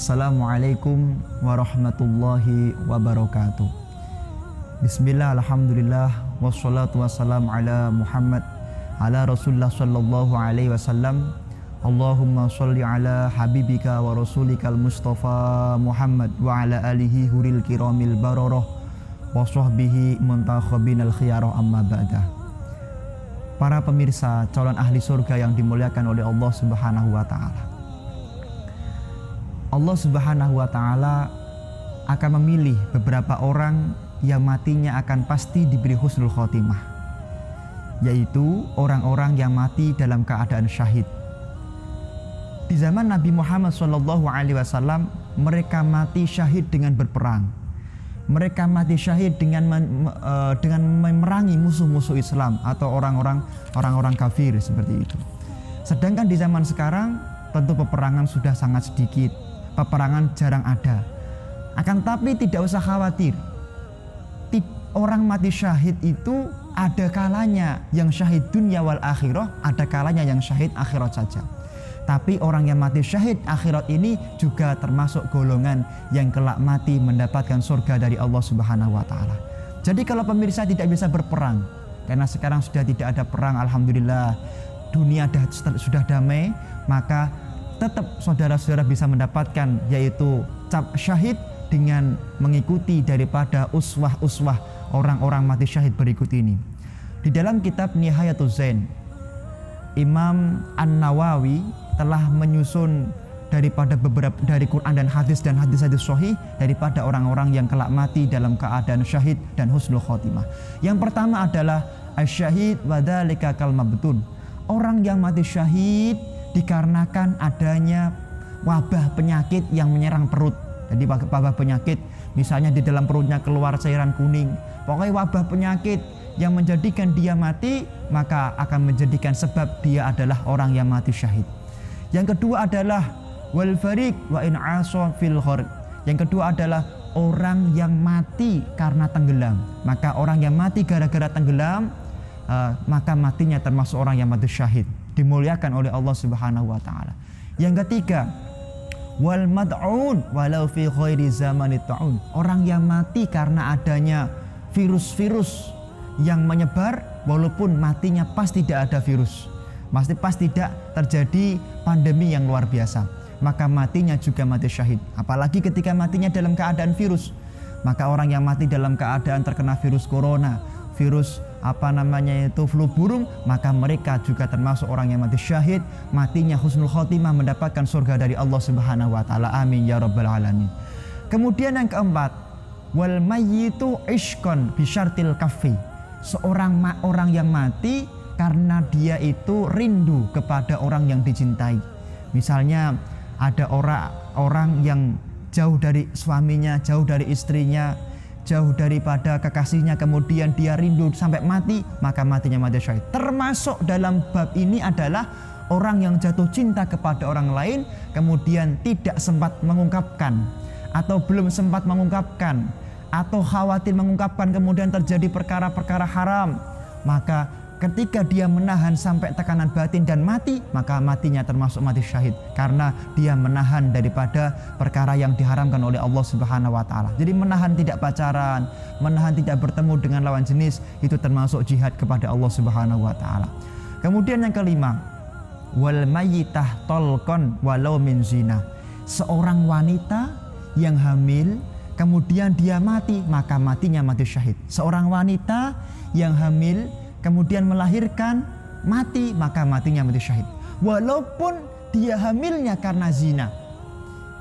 Assalamualaikum warahmatullahi wabarakatuh. Bismillah, alhamdulillah, wassalatu wassalamu ala Muhammad ala Rasulullah sallallahu alaihi wasallam. Allahumma sholli ala habibika wa rasulikal Mustafa Muhammad wa ala alihi huril kiramil bararah wa sahbihi muntakhabinal khiyarah amma ba'dah. Para pemirsa calon ahli surga yang dimuliakan oleh Allah Subhanahu wa taala. Allah Subhanahu wa taala akan memilih beberapa orang yang matinya akan pasti diberi husnul khotimah, yaitu orang-orang yang mati dalam keadaan syahid. Di zaman Nabi Muhammad SAW, mereka mati syahid dengan berperang. Mereka mati syahid dengan memerangi musuh-musuh Islam atau orang-orang kafir seperti itu. Sedangkan di zaman sekarang tentu peperangan sudah sangat sedikit. Peperangan jarang ada. Akan tapi tidak usah khawatir. Orang mati syahid itu ada kalanya yang syahid dunia wal akhirah, ada kalanya yang syahid akhirat saja. Tapi orang yang mati syahid akhirat ini juga termasuk golongan yang kelak mati mendapatkan surga dari Allah Subhanahu wa taala. Jadi kalau pemirsa tidak bisa berperang, karena sekarang sudah tidak ada perang, alhamdulillah, dunia sudah damai, maka tetap saudara-saudara bisa mendapatkan yaitu cap syahid dengan mengikuti daripada uswah-uswah orang-orang mati syahid berikut ini. Di dalam kitab Nihayatul Zain, Imam An-Nawawi telah menyusun daripada beberapa dari Quran dan hadis hadis sahih daripada orang-orang yang kelak mati dalam keadaan syahid dan husnul khotimah. Yang pertama adalah asyahid wa dzalika kal mabtun. Orang yang mati syahid dikarenakan adanya wabah penyakit yang menyerang perut. Jadi wabah penyakit, misalnya di dalam perutnya keluar cairan kuning. Pokoknya wabah penyakit yang menjadikan dia mati, maka akan menjadikan sebab dia adalah orang yang mati syahid. Yang kedua adalah wal fariq wa in asa fil gharq. Yang kedua adalah orang yang mati karena tenggelam. Maka orang yang mati gara-gara tenggelam, maka matinya termasuk orang yang mati syahid, dimuliakan oleh Allah Subhanahu wa taala. Yang ketiga, wal mad'un walau fi ghairi zamanit ta'un. Orang yang mati karena adanya virus-virus yang menyebar walaupun matinya pas tidak ada virus. Pas tidak terjadi pandemi yang luar biasa, maka matinya juga mati syahid. Apalagi ketika matinya dalam keadaan virus. Maka orang yang mati dalam keadaan terkena virus corona, virus flu burung, maka mereka juga termasuk orang yang mati syahid, matinya husnul khotimah mendapatkan surga dari Allah Subhanahu wa taala. Amin ya rabbal alamin. Kemudian yang keempat, wal mayyitu ishqan bi syartil kaffi. Orang yang mati karena dia itu rindu kepada orang yang dicintai. Misalnya ada orang yang jauh dari suaminya, jauh dari istrinya, jauh daripada kekasihnya, kemudian dia rindu sampai mati, maka matinya mati syahid. Termasuk dalam bab ini adalah orang yang jatuh cinta kepada orang lain, kemudian tidak sempat mengungkapkan atau belum sempat mengungkapkan atau khawatir mengungkapkan, kemudian terjadi perkara-perkara haram, maka ketika dia menahan sampai tekanan batin dan mati, maka matinya termasuk mati syahid karena dia menahan daripada perkara yang diharamkan oleh Allah Subhanahu wa taala. Jadi menahan tidak pacaran, menahan tidak bertemu dengan lawan jenis, itu termasuk jihad kepada Allah Subhanahu wa taala. Kemudian yang kelima, wal mayyitah talqan walau min zina. Seorang wanita yang hamil kemudian dia mati, maka matinya mati syahid. Seorang wanita yang hamil kemudian melahirkan, mati, maka matinya mati syahid. Walaupun dia hamilnya karena zina.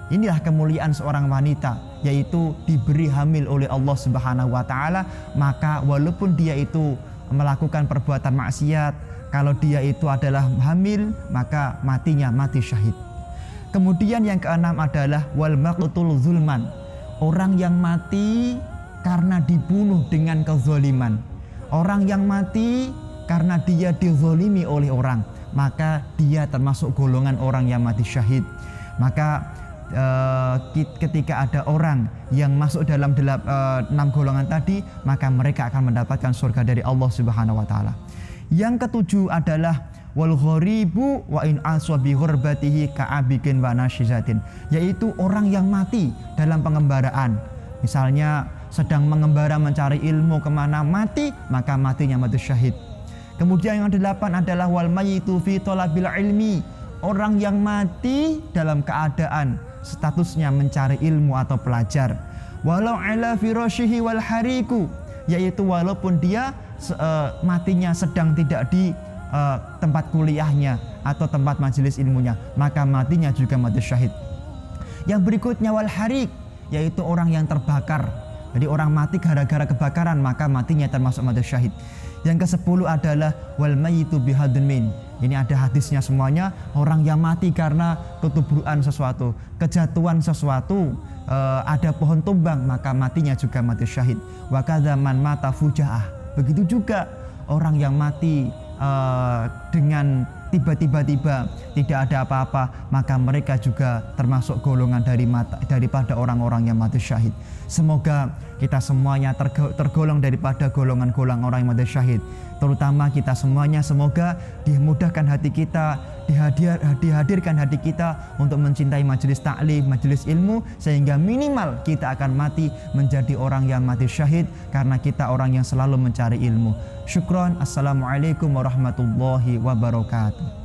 Inilah kemuliaan seorang wanita, yaitu diberi hamil oleh Allah Subhanahu wa taala, maka walaupun dia itu melakukan perbuatan maksiat, kalau dia itu adalah hamil, maka matinya mati syahid. Kemudian yang keenam adalah wal maqtul zulman. Orang yang mati karena dibunuh dengan kezaliman. Orang yang mati karena dia dizalimi oleh orang, maka dia termasuk golongan orang yang mati syahid. Maka ketika ada orang yang masuk dalam 6 golongan tadi, maka mereka akan mendapatkan surga dari Allah Subhanahu wa taala. Yang ketujuh adalah wal gharibu wa in aswa bi ghurbatihi ka'abikin wa nasyizatin, yaitu orang yang mati dalam pengembaraan. Misalnya sedang mengembara mencari ilmu kemana, mati, maka matinya mati syahid. Kemudian yang ke-8 adalah wal mayyitu fi talabil ilmi, orang yang mati dalam keadaan statusnya mencari ilmu atau pelajar. Walau ala firasyihi wal hariku, yaitu walaupun dia matinya sedang tidak di tempat kuliahnya atau tempat majelis ilmunya, maka matinya juga mati syahid. Yang berikutnya wal harik, yaitu orang yang terbakar. Jadi orang mati gara-gara kebakaran, maka matinya termasuk mati syahid. Yang ke-10 adalah wal mayyitu bihadmin. Ini ada hadisnya semuanya, orang yang mati karena ketubruan sesuatu, kejatuhan sesuatu, ada pohon tumbang, maka matinya juga mati syahid. Wa kadzaman mata fujaah. Begitu juga orang yang mati dengan tiba-tiba tidak ada apa-apa, maka mereka juga termasuk golongan daripada orang-orang yang mati syahid. Semoga kita semuanya tergolong daripada golongan-golongan orang yang mati syahid. Terutama kita semuanya, semoga dimudahkan hati kita, dihadirkan hati kita untuk mencintai majelis taklim, majelis ilmu, sehingga minimal kita akan mati menjadi orang yang mati syahid karena kita orang yang selalu mencari ilmu. Syukron. Assalamualaikum warahmatullahi wabarakatuh.